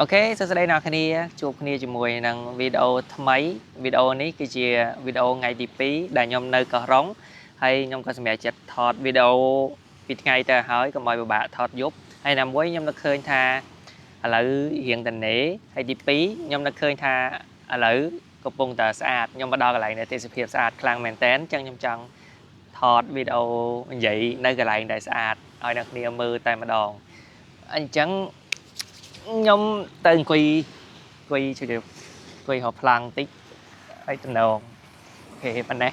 អូខេសួស្តីអ្នកគ្នាជួបគ្នាជាមួយនឹងវីដេអូថ្មីវីដេអូនេះគឺជាវីដេអូថ្ងៃទី2ដែលខ្ញុំនៅកោះរ៉ុងហើយខ្ញុំក៏សម្រេចចិត្តថតវីដេអូពីថ្ងៃទៅហើយកុំឲ្យពិបាកថតយប់ហើយណាមួយខ្ញុំនឹកឃើញថាឥឡូវរៀងតនេហើយទី2ខ្ញុំនឹកឃើញថាឥឡូវកំពុងតែស្អាតខ្ញុំមកដល់កន្លែងនៃទេសភាពស្អាតខ្លាំងមែនតើអញ្ចឹងខ្ញុំចង់ថតវីដេអូនិយាយនៅកន្លែងដែលស្អាតឲ្យអ្នកគ្នាមើលតែម្ដងអញ្ចឹងខ្ញុំទៅអង្គុយជួយអង្គុយរកប្លង់តិចហើយតំណងអូខេប៉ុណ្ណេះ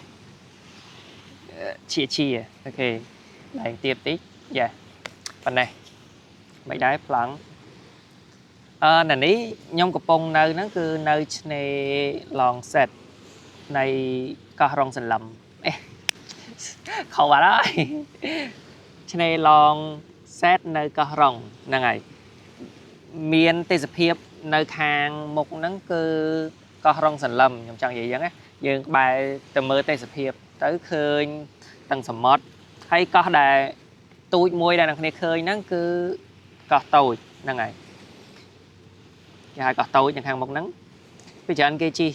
ជាអូខេឡើងទៀតតិចយ៉ាប៉ុណ្ណេះមិនដែរប្លង់នៅនេះខ្ញុំកំពុងនៅហ្នឹងគឺនៅឆ្នេរឡងសេតនៃកោះរ៉ុងសន្លឹមខុសបាត់ហើយឆ្នេរឡងសេតនៅកោះរ៉ុងហ្នឹងហើយមានទេសភាពនៅខាងមុខហ្នឹងគឺកោះរ៉ុងសន្លឹមខ្ញុំចង់និយាយអញ្ចឹងណាយើងបែរទៅមើលទេសភាពទៅឃើញទាំងសមុទ្រហើយកោះដែលទូចមួយដែលអ្នកគ្នាឃើញហ្នឹងគឺកោះតូចហ្នឹងហើយគេហៅកោះតូចនៅខាងមុខហ្នឹងពីច្រើនគេជិះ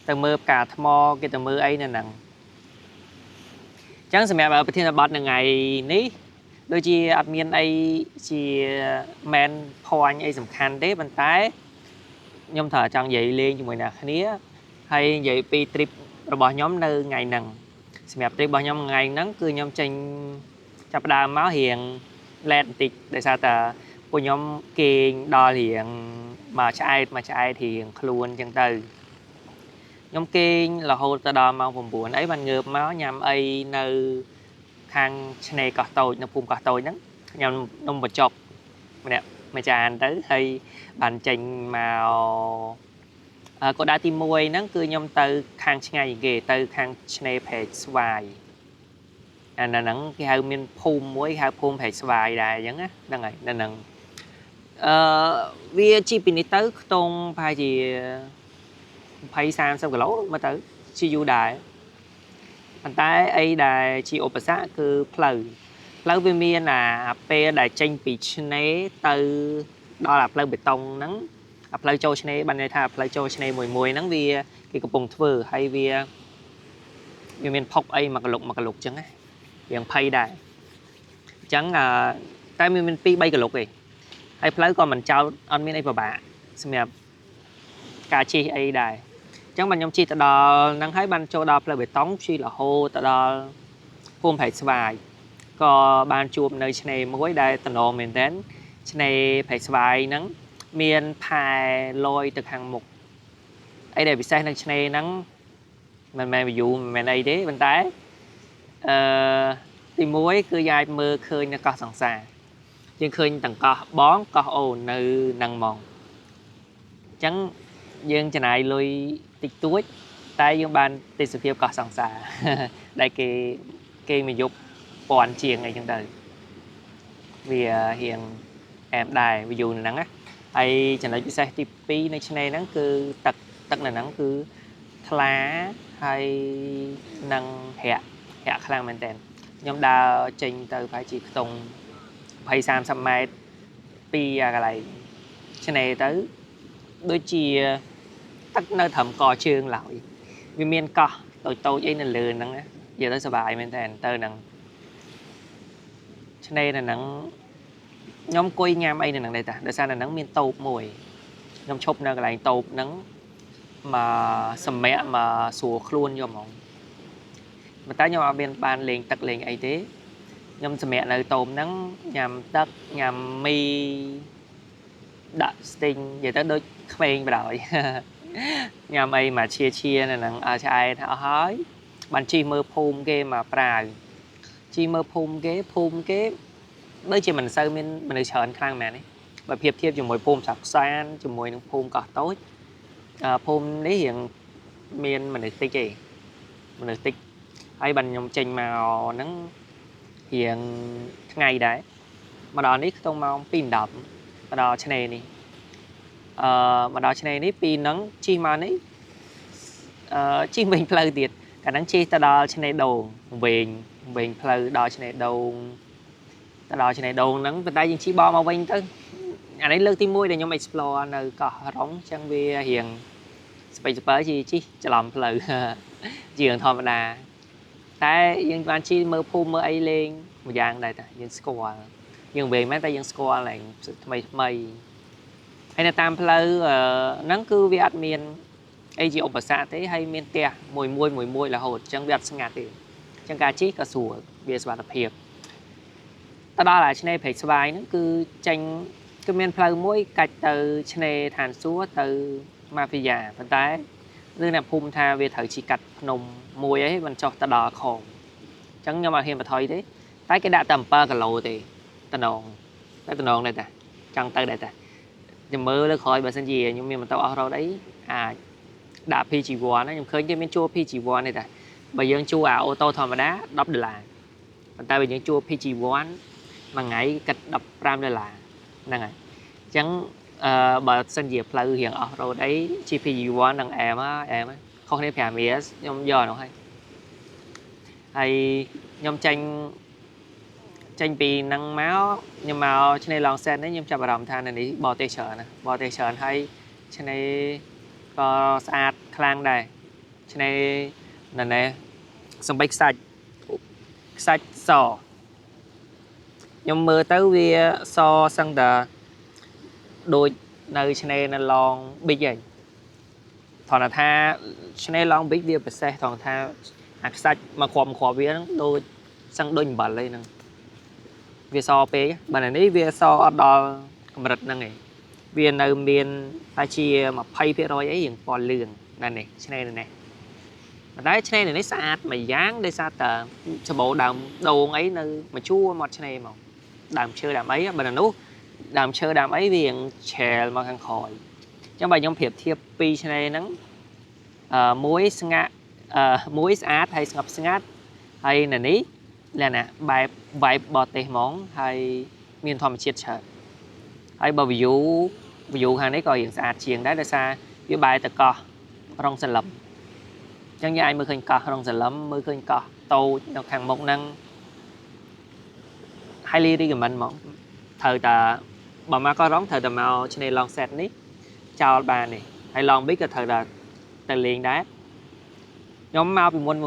ទៅមើលផ្កាថ្មគេទៅមើលអីនៅហ្នឹងអញ្ចឹងសម្រាប់ប្រធានបទនៅថ្ងៃនេះដូចជាអត់មានអីជាមែន point អីសំខាន់ទេប៉ុន្តែខ្ញុំត្រូវចង់និយាយលេងជាមួយអ្នកគ្នាហើយនិយាយពី trip របស់ខ្ញុំនៅថ្ងៃហ្នឹងសម្រាប់ trip របស់ខ្ញុំថ្ងៃហ្នឹងគឺខ្ញុំចេញចាប់ផ្ដើមមករៀង late បន្តិចដោយសារតែពួកខ្ញុំគេងដល់រៀងមកឆ្អែតរៀងខ្លួនអញ្ចឹងទៅខ្ញុំគេងរហូតទៅដល់ម៉ោង9អីបានងើបមកញ៉ាំអីនៅខាងឆ្នេរកោះតូចនៅភូមិកោះតូចហ្នឹងញ៉ាំនំបញ្ចុកម្នាក់មួយចានទៅហើយបានចេញមកកោដៅទី1ហ្នឹងគឺខ្ញុំទៅខាងឆ្ងាយគេទៅខាងឆ្នេរព្រែកស្វាយអាហ្នឹងគេហៅមានភូមិមួយហៅភូមិព្រែកស្វាយដែរអញ្ចឹងណាហ្នឹងហើយនៅហ្នឹងវាជីពីនេះទៅខ្ទង់ប្រហែលជា20-30 គីឡូមកទៅជាយូរដែរប៉ុន្តែអីដែលជាឧបសគ្គគឺផ្លូវវាមានអាពេលដែលចេញពីឆ្នេរទៅដល់អាផ្លូវបេតុងហ្នឹងអាផ្លូវចូលឆ្នេរបានន័យថាផ្លូវចូលឆ្នេរមួយហ្នឹងវាគេកំពុងធ្វើហើយវាមានផុកអីមួយកលុកអញ្ចឹងណារៀងភ័យដែរអញ្ចឹងតែមាន2-3កលុកទេហើយផ្លូវក៏មិនចោតអត់មានអីពិបាកសម្រាប់ការជិះអីដែរអញ្ចឹងបានខ្ញុំជិះទៅដល់ហ្នឹងហើយបានចូលដល់ផ្លូវបេតុងជិះរហូតទៅដល់ភូមិព្រែកស្វាយក៏បានជួបនៅឆ្នេរមួយដែលតំណមែនតើឆ្នេរព្រែកស្វាយហ្នឹងមានផែលយទៅខាងមុខអីដែលពិសេសនៅឆ្នេរហ្នឹងមិនមែន view មិនមែនអីទេប៉ុន្តែទី1គឺយើងអាចមើលឃើញនៅកោះសង្សារយើងឃើញទាំងកោះបងកោះអូននៅហ្នឹងហ្មងអញ្ចឹងយើងចំណាយលុយតិចតួចតែយើងបានទេសភាពកោះសង្សារដែលគេមកយប់1000ជាងអីចឹងទៅវារៀងអែមដែរ view ហ្នឹងណាហើយចំណុចពិសេសទី2នៅឆ្នេរហ្នឹងគឺទឹកនៅហ្នឹងគឺថ្លាហើយនឹងរាក់ខ្លាំងមែនតើខ្ញុំដើរចេញទៅប្រហែលជាខ្ទង់20-30 ម៉ែត្រពីកន្លែងឆ្នេរទៅដូចជាទឹកនៅត្រឹមកជើងឡើយវាមានកោះតូចអីនៅលើហ្នឹងណានិយាយទៅសប្បាយមែនតើទៅហ្នឹងឆ្នេរនៅហ្នឹងខ្ញុំអង្គុយញ៉ាំអីនៅហ្នឹងដែរតាដោយសារនៅហ្នឹងមានតូបមួយខ្ញុំឈប់នៅកន្លែងតូបហ្នឹងមកសម្រាកមកស្រួលខ្លួនយកហ្មងប៉ុន្តែខ្ញុំអត់មានបានលេងទឹកលេងអីទេខ្ញុំសម្រាកនៅតូបហ្នឹងញ៉ាំទឹកញ៉ាំមីដាក់ស្ទីងនិយាយទៅដូចក្មេងបដ ாய் ញ៉ាំអីមកឈានៅហ្នឹងឆ្អែតអស់ហើយបានជិះមើលភូមិគេមកប្រាវជិះមើលភូមិគេដូចជាមិនសូវមានមនុស្សច្រើនខ្លាំងមែនទេបើប្រៀបធៀបជាមួយភូមិសាក់សានជាមួយនឹងភូមិកោះតូចភូមិនេះរៀងមានមនុស្សតិចទេមនុស្សតិចហើយបានខ្ញុំចេញមកហ្នឹងរៀងថ្ងៃដែរមកដល់នេះខ្ទង់ម៉ោង 2:10 មកដល់ឆ្នេរនេះមកដល់ឆ្នេរនេះពីហ្នឹងជិះមកនេះជិះវិញផ្លូវទៀតកាលហ្នឹងជិះទៅដល់ឆ្នេរដូងវិញផ្លូវដល់ឆ្នេរដូងទៅដល់ឆ្នេរដូងហ្នឹងប៉ុន្តែយើងជិះបកមកវិញទៅ អានេះលើកទី1ដែលខ្ញុំ explore នៅកោះរ៉ុងអញ្ចឹងវារៀងស្បៃស្បើជីច្រឡំផ្លូវជាងធម្មតាតែយើងបានជីមើលភូមិមើលអីលេងមួយយ៉ាងដែរតាយើងស្គាល់យើងវិញមែនតែយើងស្គាល់ឡើងថ្មីថ្មីហើយនៅតាមផ្លូវហ្នឹងគឺវាអត់មានអីជាឧបសគ្គទេហើយមានផ្ទះមួយរហូតអញ្ចឹងវាអត់ស្ងាត់ទេអញ្ចឹងការជីក៏ស្រួលវាសុវត្ថិភាពទៅដល់ឆ្នេរព្រែកស្វាយហ្នឹងគឺចេញគឺមានផ្លូវមួយកាច់ទៅឆ្នេរឋានសួគ៌ទៅម៉ាហ្វីយ៉ាប៉ុន្តែឬអ្នកភូមិថាវាត្រូវជីកាត់ភ្នំមួយអីមិនចុះទៅដល់ខំអញ្ចឹងខ្ញុំអត់ហ៊ានបន្ថយទេតែគេដាក់តែ7គីឡូទេតំណងតែតំណងដែរតាចង់ទៅដែរតាខ្ញុំមើលលើក្រោយបើសិនជាខ្ញុំមានម៉ូតូអស់រ៉ូតអីអាចដាក់ PG1 ណាខ្ញុំឃើញគេមានជួល PG1 ទេតាបើយើងជួលអាអូតូធម្មតា$10ប៉ុន្តែបើយើងជួល PG1 មួយថ្ងៃគិត$15ហ្នឹងហើយអញ្ចឹងបើសិនជាផ្លូវរៀងអស់រ៉ូតអី GPG1 នឹងអែមខុសគ្នា5រៀលខ្ញុំយកនោះហើយខ្ញុំចេញពីហ្នឹងមកខ្ញុំមកឆ្នេរឡងសេតនេះខ្ញុំចាប់អារម្មណ៍ថានៅនេះបរទេសច្រើនហើយឆ្នេរក៏ស្អាតខ្លាំងដែរឆ្នេរនៅនេះសំបីខ្សាច់សខ្ញុំមើលទៅវាសឹងតែដូចនៅឆ្នេរនៅឡងប៊ិចហ្នឹងថនថាឆ្នេរឡងប៊ិចវាពិសេសថនថាអាខ្សាច់មកគ្រាប់វាហ្នឹងដូចសឹងដូចអំបិលអីហ្នឹងវាសពេកបើនៅនេះវាសអត់ដល់កម្រិតហ្នឹងឯងវានៅមានតែជា20%អីរៀងពណ៌លឿងនៅនេះឆ្នេរនេះប៉ុន្តែឆ្នេរនេះស្អាតមួយយ៉ាងដោយសារតែច្បោដើមដូងអីនៅមួយជួរមាត់ឆ្នេរមកដើមឈើដើមអីបើនៅនោះដើមឈើដើមអីវារៀងឆែលមកខាងក្រោយអញ្ចឹងបើខ្ញុំប្រៀបធៀបពីឆ្នេរហ្នឹងមួយស្ងាត់មួយស្អាតហើយស្ងប់ស្ងាត់ហើយនៅនេះលក្ខណៈបែប vibe បរទេសហ្មងហើយមានធម្មជាតិច្រើនហើយបើ view ខាងនេះក៏រៀងស្អាតជាងដែរដោយសារវាបែរទៅកោះរ៉ុងសន្លឹមអញ្ចឹងយើងអាចមើលឃើញកោះរ៉ុងសន្លឹមមើលឃើញកោះតូចនៅខាងមុខហ្នឹង highly recommend ហ្មងត្រូវតែបើមកកោះរ៉ុងត្រូវតែមកឆ្នេរឡងសេតនេះចោលបាននេះហើយឡងប៊ិចក៏ត្រូវតែទៅលេងដែរខ្ញុំមកពីមុន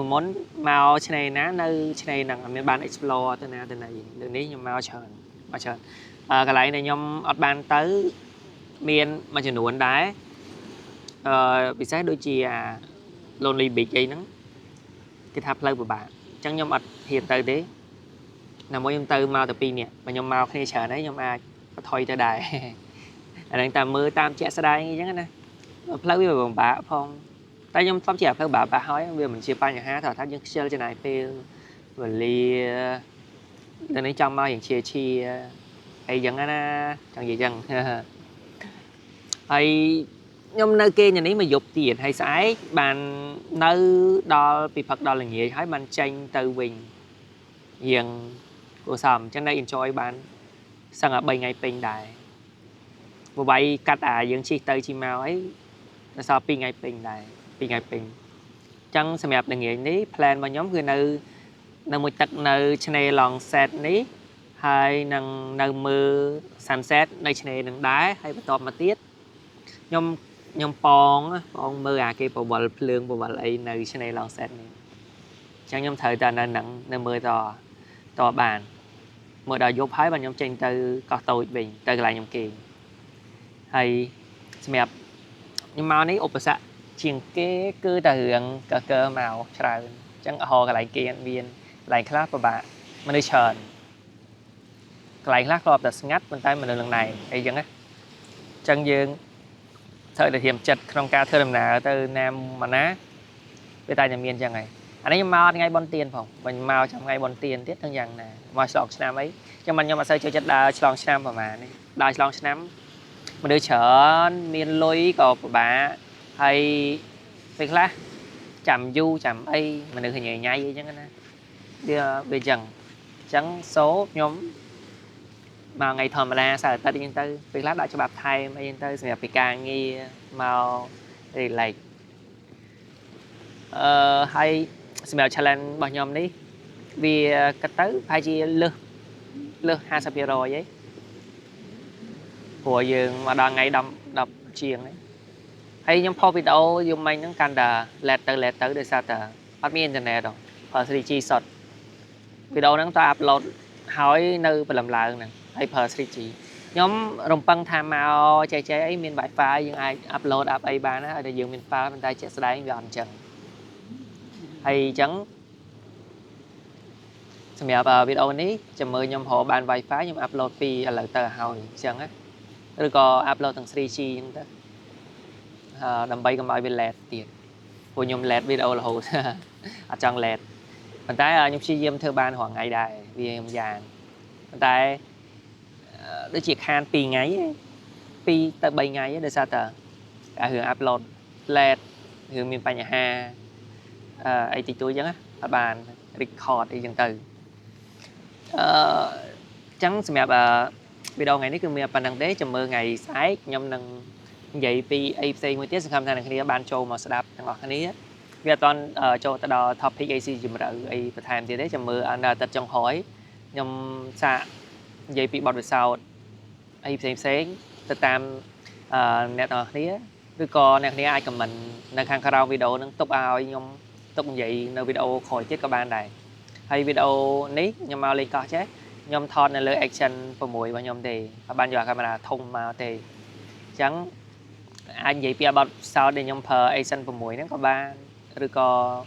មកឆ្នេរណានៅឆ្នេរហ្នឹងអត់មានបាន explore ទៅណាទៅណីលើនេះខ្ញុំមកច្រើនកន្លែងដែលខ្ញុំអត់បានទៅមានមួយចំនួនដែរពិសេសដូចជាអា Lonely Beach អីហ្នឹងគេថាផ្លូវពិបាកអញ្ចឹងខ្ញុំអត់ហ៊ានទៅទេណាមួយខ្ញុំទៅមកតែ2នាក់បើខ្ញុំមកគ្នាច្រើនហើយខ្ញុំអាចបន្ថយទៅដែរអាហ្នឹងតាមមើលតាមជាក់ស្ដែងអញ្ចឹងណាផ្លូវវាពិបាកផងតែខ្ញុំធ្លាប់ជាផ្លូវបាក់ហើយវាមិនជាបញ្ហាថាយើងខ្ជិលចំណាយពេលវេលានៅនេះចង់មកយ៉ាងជាអីចឹងណាចង់និយាយចឹងហើយខ្ញុំនៅគេយ៉ាងនេះមកយប់ទៀតហើយស្អែកបាននៅដល់ពីផឹកដល់ល្ងាចហើយបានចេញទៅវិញយ៉ាងគួរសមអញ្ចឹងនៅ enjoy បានសឹងតែ3ថ្ងៃពេញដែរវាយកាត់យើងជិះទៅជិះមកអីដល់សល់2ថ្ងៃពេញដែរ2ថ្ងៃពេញអញ្ចឹងសម្រាប់ល្ងាចនេះ plan របស់ខ្ញុំគឺនៅមួយទឹកនៅឆ្នេរឡងសេតនេះហើយនឹងនៅមើល sunset នៅឆ្នេរនឹងដែរហើយបន្ទាប់មកទៀតខ្ញុំប៉ងមើលអាគេបវលភ្លើងបវលអីនៅឆ្នេរឡងសេតនេះអញ្ចឹងខ្ញុំត្រូវតែនៅមើលតបានមើលដល់យប់ហើយបាទខ្ញុំចេញទៅកោះតូចវិញទៅកន្លែងខ្ញុំគេងហើយសម្រាប់ខ្ញុំមកនេះឧបសគ្គជាងគេគឺតែរឿងកើមកច្រើនអញ្ចឹងហៅកន្លែងគេមានកន្លែងខ្លះពិបាកមនុស្សច្រើនកន្លែងខ្លះក៏តែស្ងាត់ប៉ុន្តែមនុស្សនឹងណែអីចឹងណាអញ្ចឹងយើងត្រូវតែធៀមចិត្តក្នុងការធ្វើដំណើរទៅណាមកណាវាតែមានអញ្ចឹងហើយអានេះខ្ញុំមកថ្ងៃបុណ្យទានផងវិញមកចាំថ្ងៃបុណ្យទានទៀតទាំងយ៉ាងណាមកឆ្លងឆ្នាំអីចឹងខ្ញុំអត់សូវចូលចិត្តដើរឆ្លងឆ្នាំប្រហែលនេះដើរឆ្លងឆ្នាំមនុស្សច្រើនមានលុយក៏ពិបាកហើយពេលខ្លះចាំយូរចាំអីមនុស្សញ៉ៃអីចឹងណាវាចឹងសូខ្ញុំមកថ្ងៃធម្មតាសៅរ៍អាទិត្យអញ្ចឹងទៅពេលខ្លះដាក់ច្បាប់ថែមអីអញ្ចឹងទៅសម្រាប់ពីការងារមក relax ហើយសម្រាប់ challenge របស់ខ្ញុំនេះវាគិតទៅប្រហែលជាលើស 50% អី của dương mà đang ngày đập chiềng đấy hay nhóm pop video dùng mình nó can đà lẹt tới để sao tờ bắt mi internet rồi per 3G sọt video nó ta upload hỏi nơi và làm lại nè hay per 3G nhóm rồng băng tham màu chạy ấy miền bài file nhưng ai upload up ai bán á để dùng miền file bên tay chết đấy gọn chẳng hay chẳng xem video này chầm mời nhóm họ bàn bài file nhưng upload pi là tờ hỏi chẳng á rồi có upload thằng 3G đầm bay cầm bài bên lẹt tiền của nhóm lẹt video là hồ ở trong lẹt mình thấy nhóm si diêm thơ ban khoảng ngày đại vì em giàn mình thấy đứa chị khan pi ngày pi tới 7 ngày để sao tờ cả hưởng upload lẹt hưởng miền Tây nhà ha ấy thì tôi chẳng á bàn record đi chẳng từ chẳng xem video ngàyนี้คือมีปันดังเด้จะมือไงซ้ายยำนังใหญ่ปีไอซีมือเตี้ยสังคมทางนี้บ้านโจมาสดับทางออกอันนี้เวลาตอนโจตดอท็อปพิกไอซีจุ่มเราไอประธานที่ได้จะมืออันดับตัดจงหอยยำสะใหญ่ปีบอดไปเศร้าไอซีเซ็งติดตามแนวนี้หรือก็แนวนี้ไอกับmìnhในข้างคาราวิดีโอนั้นตบเอายำตบใหญ่ในวิดีโอคอยเจ็ดกับบ้านใดhay videoนี้ยำเอาเลยก็ใช่ยำทอนในเรื่องแอคชั่นประมวยบางยำตีบ้านอยู่กับมันthôngมาตีchẳng anh vậy bây giờ sau để nhom phở ai sân phần muối nó có ban rồi có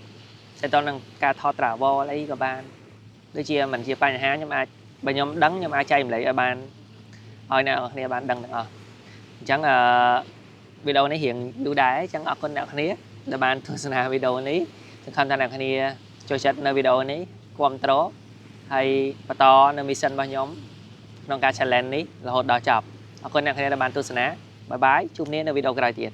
sẽ cho năng ca thọ trả vo lấy có ban đôi chia mình chia ba nhà há nhưng mà bên nhom đắng nhưng mà chay mình lấy ở ban hồi nào này bạn đăng được chẳng video này hiện ưu đãi chẳng ở con nào này để bạn thường xuyên video này chẳng không nào này cho chất nơi video này quan tró hay bắt to nơi mission bao nhóm nông ca challenge này là hot đào chập ở con nào này là bạn thường xuyên bye bye chúc nên ở video cái này tiền